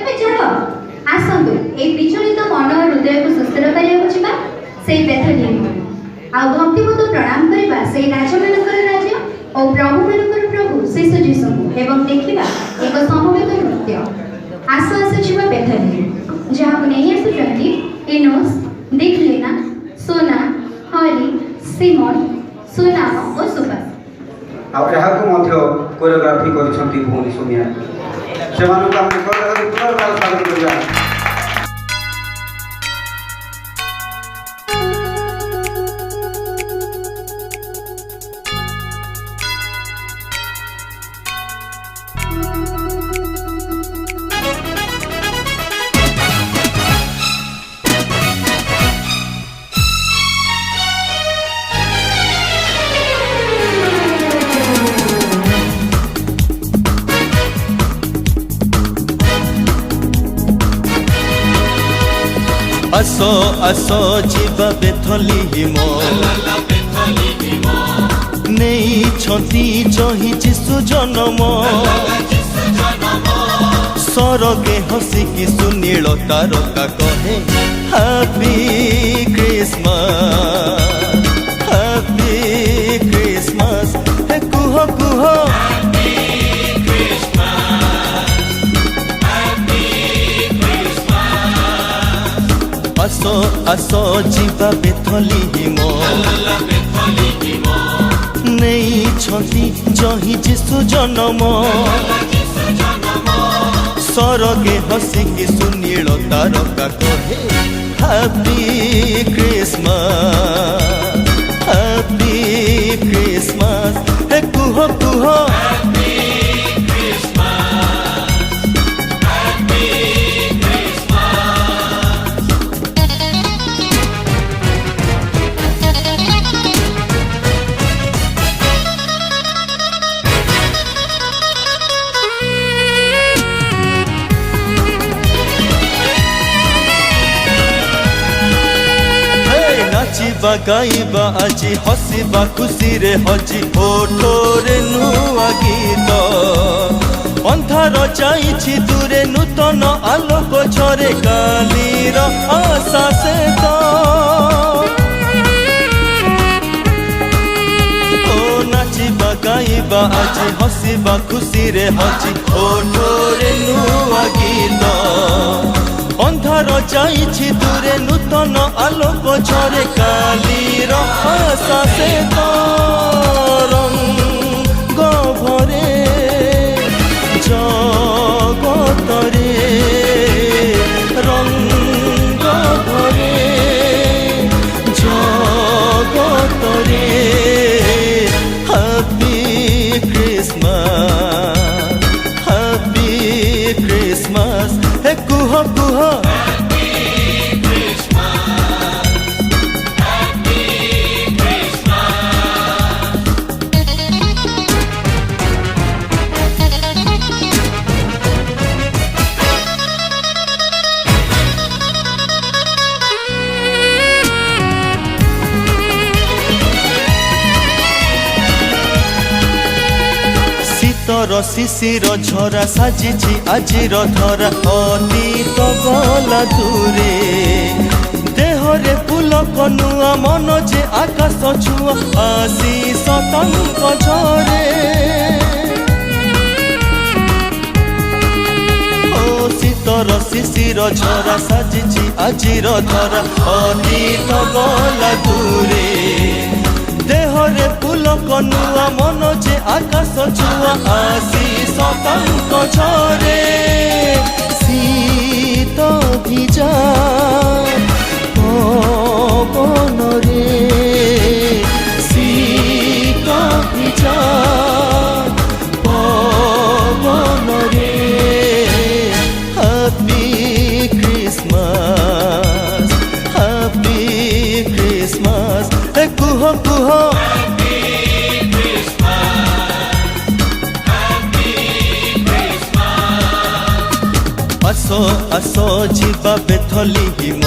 तुम चल आसतु ए विचलित मन और हृदय को सुस्थ रखा से बेथलेहम आ भक्तिपूत प्रणाम करबा से राजा मानकर राजा और प्रभु मानकर प्रभु शिशु जीशु एवं देखिबा एक समवेत नृत्य आस आसुवा बेथलेहम जहाँ को नहीं आसुचंती इनोस दिखलेना सोना हरि सिमन सुनाम और सुभाष कोरियोग्राफी कर भूमि सोनिया से स्वागत करवा। आसो आसो जीवा बेथलेहम नहीं छती जही जीशु जन्म सरगे हसिकी सुनील तारका कहे हैप्पी क्रिसमस हे कुह कुह आसो आसो जीवा बेथलेहम नहीं छती जही जीशु जन्म सरगे हसिकी सुनील तारका कहे हैप्पी क्रिसमस हे कुह कुह नाचिबा गाइबा आजी हसिबा खुशी रे हजी ओठोरे नुआ गीत अंधार जाइछि दूरे नूतन आलोक झरे कालीर आशा से तो नाचिबा गाइबा आजी हसिबा खुशी रे हजी ओठोरे नुआ गीत अंधार जाइछि दूरे नूतन आलोक झरे कालीर आशा से तो रंग भरे जगतरे रंग भरे जगतरे हैप्पी क्रिसमस हे कुह कुह शीतर शिशिर झरा साजिछि आजिर धरा अतीत गला दूरे देहरे फूल कनुआ मन जे आकाश छुआ आशीष तंक झरे शीतर शिशिर झरा साजिछि आजिर धरा अतीत गला दूरे देहरे फूल कनुआ मन जे आकाश छुआ आशीष तंक झरे शीत भिजा पवन रे शीत भिजा पवन रे हैप्पी क्रिसमस हे कुह कुह आसो आसो जीवा बेथलेहम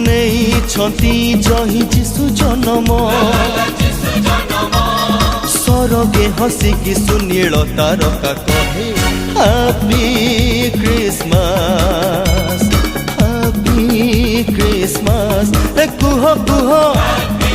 नहीं छती जही जीशु जन्म ସରଗେ ହସିକି ସୁନୀଳ ତାରକା କହେ ହାପି କ୍ରିସମାସ କୁହ କୁହ